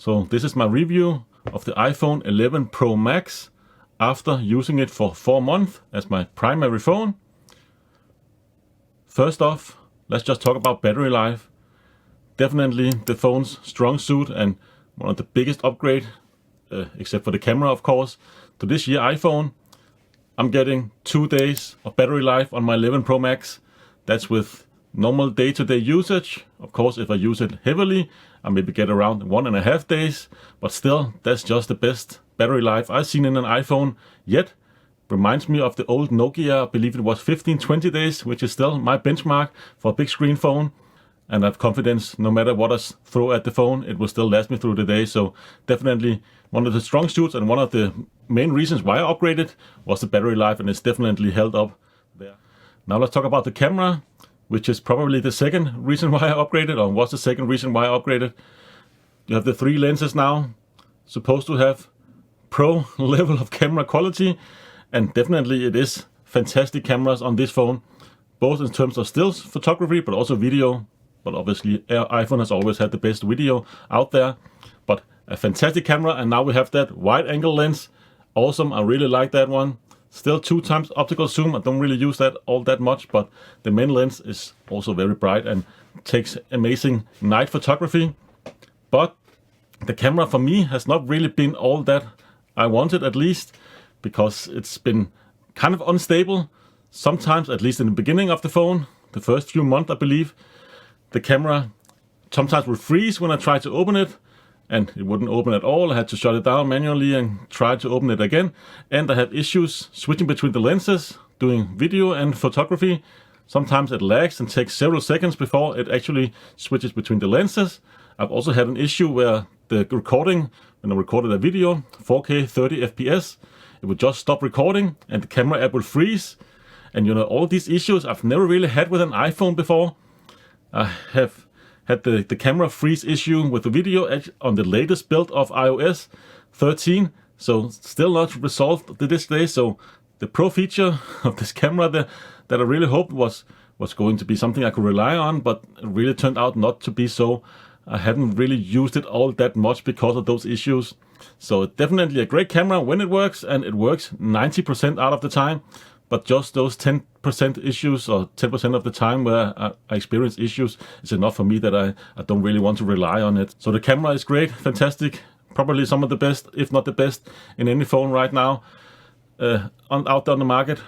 So this is my review of the iPhone 11 Pro Max after using it for 4 months as my primary phone. First off, let's just talk about battery life. Definitely the phone's strong suit and one of the biggest upgrade, except for the camera of course, to this year iPhone. I'm getting 2 days of battery life on my 11 Pro Max. That's with normal day-to-day usage. Of course, if I use it heavily, I maybe get around 1.5 days, but still, that's just the best battery life I've seen in an iPhone yet. Reminds me of the old Nokia, I believe it was 15-20 days, which is still my benchmark for a big screen phone. And I have confidence, no matter what I throw at the phone, it will still last me through the day. So definitely one of the strong suits and one of the main reasons why I upgraded was the battery life, and it's definitely held up there. Now let's talk about the camera, which is probably the second reason why I upgraded, or was the second reason why I upgraded. You have the 3 lenses now, supposed to have pro level of camera quality, and definitely it is fantastic cameras on this phone, both in terms of stills photography, but also video. But obviously iPhone has always had the best video out there, but a fantastic camera. And now we have that wide angle lens. Awesome, I really like that one. Still 2x optical zoom, I don't really use that all that much, but the main lens is also very bright and takes amazing night photography. But the camera for me has not really been all that I wanted, at least, because it's been kind of unstable. Sometimes, at least in the beginning of the phone, the first few months I believe, the camera sometimes would freeze when I tried to open it, and it wouldn't open at all. I had to shut it down manually and try to open it again. And I had issues switching between the lenses, doing video and photography. Sometimes it lags and takes several seconds before it actually switches between the lenses. I've also had an issue where the recording, when I recorded a video, 4K 30 FPS, it would just stop recording and the camera app would freeze. And you know, all these issues I've never really had with an iPhone before. I have had the camera freeze issue with the video on the latest build of iOS 13, so still not resolved to this day. So the pro feature of this camera that I really hoped was going to be something I could rely on, but it really turned out not to be so. I hadn't really used it all that much because of those issues. So definitely a great camera when it works, and it works 90% out of the time. But just those 10% issues, or 10% of the time where I experience issues, is enough for me that I don't really want to rely on it. So the camera is great, fantastic, probably some of the best, if not the best, in any phone right now out there on the market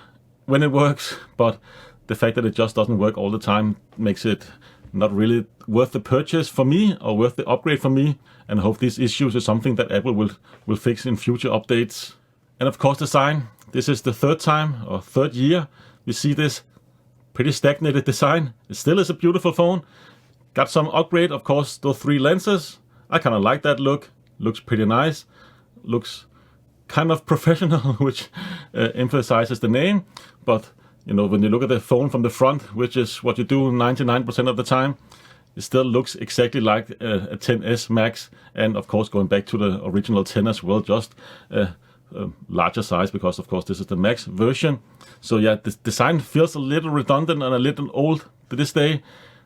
when it works. But the fact that it just doesn't work all the time makes it not really worth the purchase for me, or worth the upgrade for me. And I hope these issues is something that Apple will fix in future updates. And of course, design. This is the third year we see this pretty stagnated design. It still is a beautiful phone. Got some upgrade, of course, those 3 lenses. I kind of like that look. Looks pretty nice. Looks kind of professional, which emphasizes the name. But you know, when you look at the phone from the front, which is what you do 99% of the time, it still looks exactly like a 10s Max. And of course, going back to the original 10 as well, just larger size, because of course this is the Max version. So yeah, the design feels a little redundant and a little old to this day.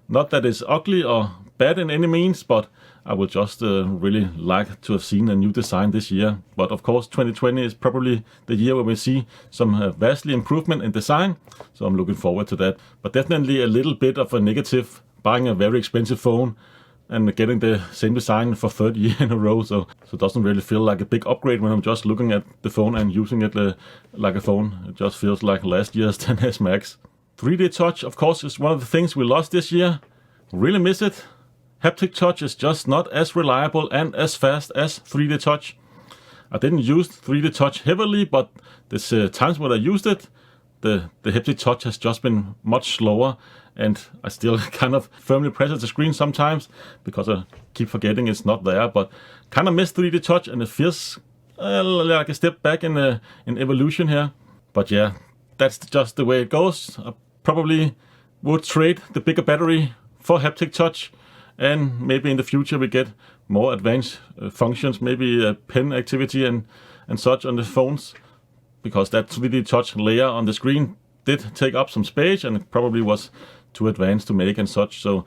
Not that it's ugly or bad in any means, but I would just really like to have seen a new design this year. But of course 2020 is probably the year where we see some vastly improvement in design, so I'm looking forward to that. But definitely a little bit of a negative buying a very expensive phone and getting the same design for 3rd year in a row, so it doesn't really feel like a big upgrade when I'm just looking at the phone and using it like a phone. It just feels like last year's 10s Max. 3D touch, of course, is one of the things we lost this year. Really miss it. Haptic touch is just not as reliable and as fast as 3D touch. I didn't use 3D touch heavily, but there's times when I used it, the haptic touch has just been much slower, and I still kind of firmly press the screen sometimes because I keep forgetting it's not there. But kind of miss 3D touch, and it feels like a step back in evolution here. But yeah, that's just the way it goes. I probably would trade the bigger battery for haptic touch, and maybe in the future we get more advanced functions, maybe pen activity and such on the phones, because that 3D touch layer on the screen did take up some space and it probably was too advanced to make and such. So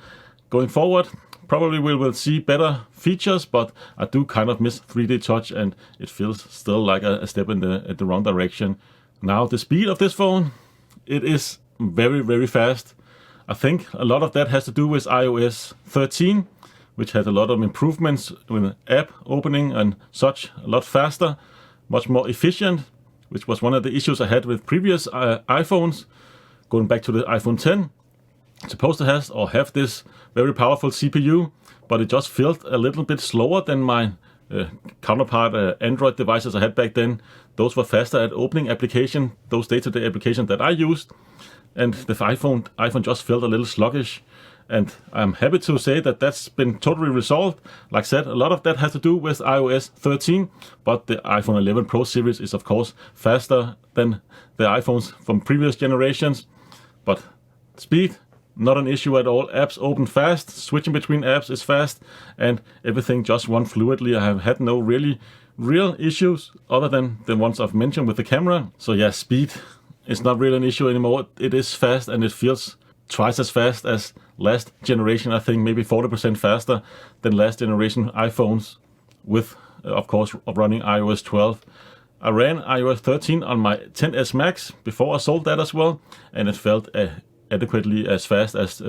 going forward, Probably we will see better features, but I do kind of miss 3D touch, and it feels still like a step in the wrong direction. Now the speed of this phone, it is very, very fast. I think a lot of that has to do with iOS 13, which had a lot of improvements with app opening and such, a lot faster, much more efficient, which was one of the issues I had with previous iPhones. Going back to the iPhone 10, it's supposed to have this very powerful CPU, but it just felt a little bit slower than my counterpart Android devices I had back then. Those were faster at opening application, those day-to-day applications that I used, and the iPhone just felt a little sluggish. And I'm happy to say that that's been totally resolved. Like I said, a lot of that has to do with iOS 13, but the iPhone 11 Pro series is of course faster than the iPhones from previous generations. But speed, not an issue at all. Apps open fast, switching between apps is fast, and everything just runs fluidly. I have had no real issues other than the ones I've mentioned with the camera. So yeah, speed is not really an issue anymore. It is fast, and it feels twice as fast as last generation. I think maybe 40% faster than last generation iPhones, with of course running iOS 12. I ran iOS 13 on my 10s Max before I sold that as well, and it felt adequately as fast as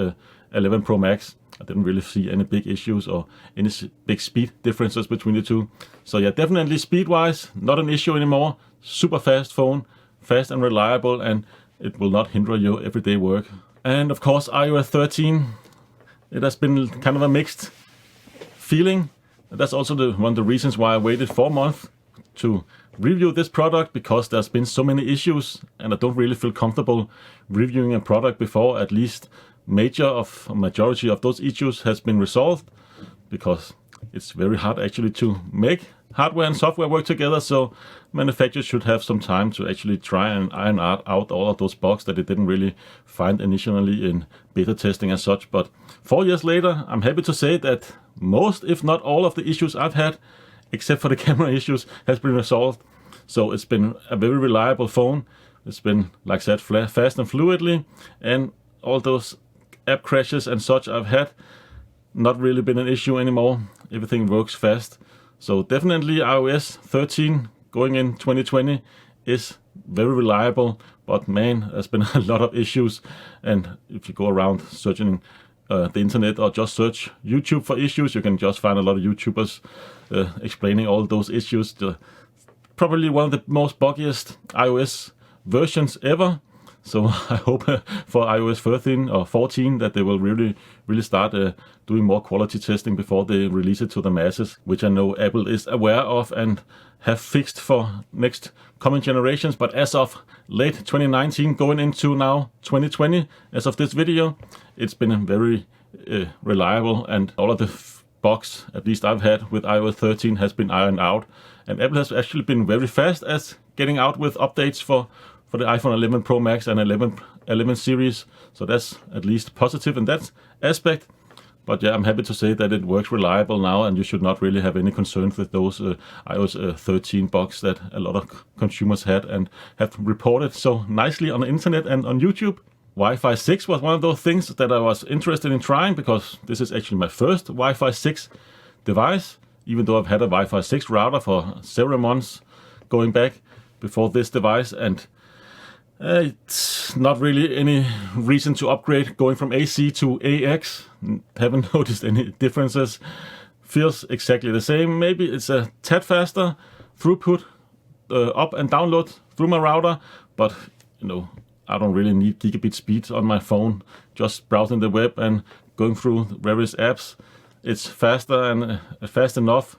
11 Pro Max. I didn't really see any big issues or any big speed differences between the two. So yeah, definitely speed-wise, not an issue anymore. Super fast phone, fast and reliable, and it will not hinder your everyday work. And of course, iOS 13, it has been kind of a mixed feeling. That's also one of the reasons why I waited 4 months to review this product, because there's been so many issues, and I don't really feel comfortable reviewing a product before at least majority of those issues has been resolved, because it's very hard actually to make hardware and software work together. So manufacturers should have some time to actually try and iron out all of those bugs that they didn't really find initially in beta testing and such. But 4 years later, I'm happy to say that most, if not all, of the issues I've had, except for the camera issues, has been resolved. So it's been a very reliable phone. It's been, like I said, fast and fluidly, and all those app crashes and such I've had, not really been an issue anymore. Everything works fast. So definitely iOS 13 going in 2020 is very reliable, but man, there's been a lot of issues. And if you go around searching the internet or just search YouTube for issues, you can just find a lot of YouTubers explaining all those issues. Probably one of the most buggiest iOS versions ever. So I hope for iOS 13 or 14 that they will really start doing more quality testing before they release it to the masses, which I know Apple is aware of and have fixed for next coming generations. But as of late 2019 going into now 2020, as of this video, it's been very reliable, and all of the bugs, at least I've had with iOS 13, has been ironed out. And Apple has actually been very fast at getting out with updates for the iPhone 11 Pro Max and 11 series. So that's at least positive in that aspect. But yeah, I'm happy to say that it works reliable now, and you should not really have any concerns with those iOS 13 bugs that a lot of consumers had and have reported so nicely on the internet and on YouTube. Wi-Fi 6 was one of those things that I was interested in trying, because this is actually my first Wi-Fi 6 device, even though I've had a Wi-Fi 6 router for several months going back before this device, and it's not really any reason to upgrade going from AC to AX. Haven't noticed any differences. Feels exactly the same. Maybe it's a tad faster throughput up and download through my router, but I don't really need gigabit speed on my phone. Just browsing the web and going through various apps, it's faster and fast enough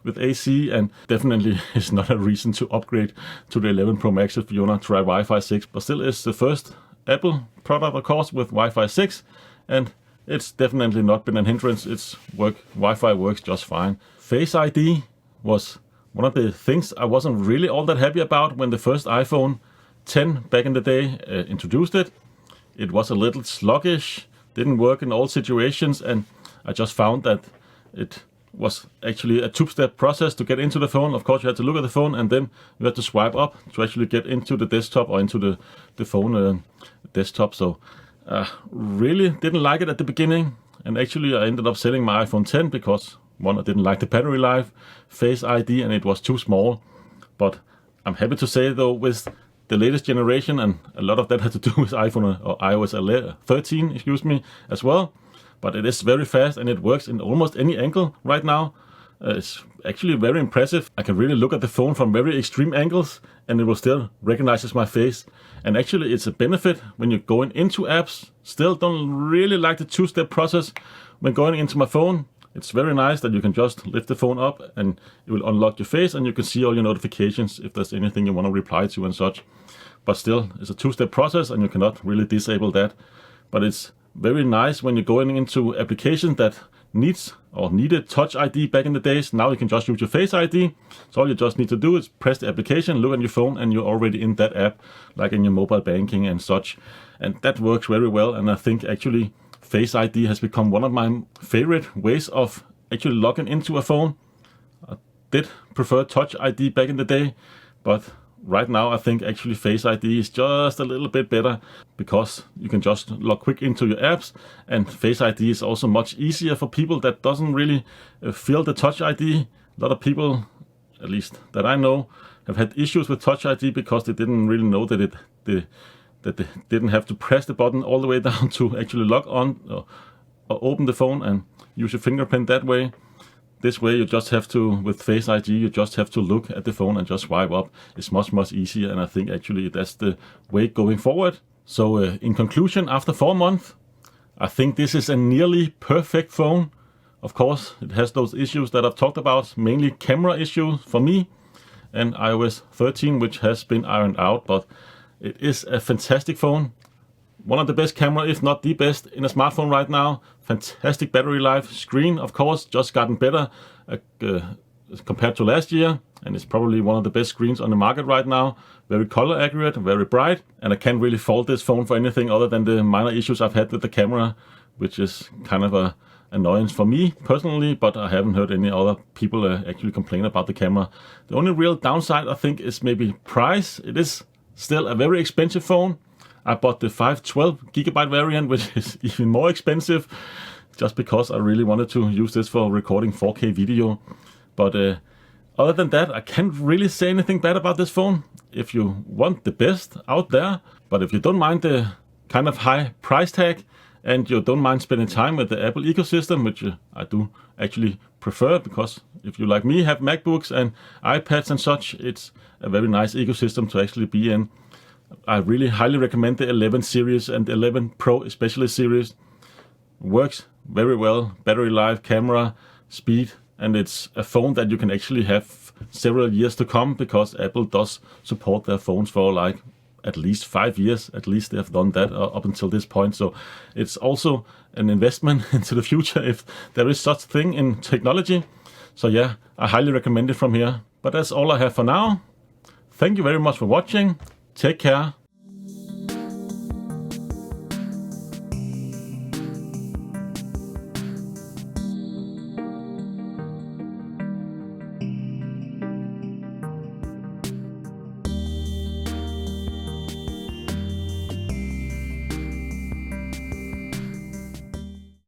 with AC, and definitely is not a reason to upgrade to the 11 Pro Max if you want to try Wi-Fi 6. But still, it's the first Apple product, of course, with Wi-Fi 6, and it's definitely not been a hindrance. Wi-Fi works just fine. Face ID was one of the things I wasn't really all that happy about when the first iPhone 10 back in the day introduced it. It was a little sluggish, didn't work in all situations, and I just found that it was actually a two-step process to get into the phone. Of course, you had to look at the phone, and then you had to swipe up to actually get into the desktop or into the phone desktop. So really didn't like it at the beginning, and actually I ended up selling my iPhone 10 because one, I didn't like the battery life, Face ID, and it was too small. But I'm happy to say though, with the latest generation, and a lot of that had to do with iPhone or iOS 13, excuse me, as well. But it is very fast and it works in almost any angle right now. It's actually very impressive. I can really look at the phone from very extreme angles and it will still recognize my face. And actually it's a benefit when you're going into apps. Still don't really like the two-step process when going into my phone. It's very nice that you can just lift the phone up and it will unlock your face and you can see all your notifications if there's anything you want to reply to and such. But still, it's a two-step process and you cannot really disable that. But it's very nice when you're going into applications that needed Touch ID back in the days. Now you can just use your Face ID. So all you just need to do is press the application, look at your phone, and you're already in that app, like in your mobile banking and such. And that works very well. And I think actually Face ID has become one of my favorite ways of actually logging into a phone. I did prefer Touch ID back in the day, but right now I think actually Face ID is just a little bit better because you can just log quick into your apps, and Face ID is also much easier for people that doesn't really feel the Touch ID. A lot of people, at least that I know, have had issues with Touch ID because they didn't really know that they didn't have to press the button all the way down to actually log on or open the phone and use your fingerprint that way. This way you just have to, with Face ID, you just have to look at the phone and just swipe up. It's much easier, and I think actually that's the way going forward. So in conclusion, after 4 months, I think this is a nearly perfect phone. Of course, it has those issues that I've talked about, mainly camera issues for me, and iOS 13, which has been ironed out, but it is a fantastic phone. One of the best camera, if not the best, in a smartphone right now. Fantastic battery life. Screen, of course, just gotten better compared to last year. And it's probably one of the best screens on the market right now. Very color accurate, very bright. And I can't really fault this phone for anything other than the minor issues I've had with the camera, which is kind of a annoyance for me personally, but I haven't heard any other people actually complain about the camera. The only real downside, I think, is maybe price. It is still a very expensive phone. I bought the 512GB variant, which is even more expensive, just because I really wanted to use this for recording 4K video. But other than that, I can't really say anything bad about this phone. If you want the best out there, but if you don't mind the kind of high price tag, and you don't mind spending time with the Apple ecosystem, which I do actually prefer, because if you, like me, have MacBooks and iPads and such, it's a very nice ecosystem to actually be in. I really highly recommend the 11 series and the 11 Pro especially series. Works very well, battery life, camera, speed, and it's a phone that you can actually have several years to come, because Apple does support their phones for like at least 5 years. At least they have done that up until this point. So it's also an investment into the future if there is such thing in technology. So yeah, I highly recommend it from here. But that's all I have for now. Thank you very much for watching. Take care.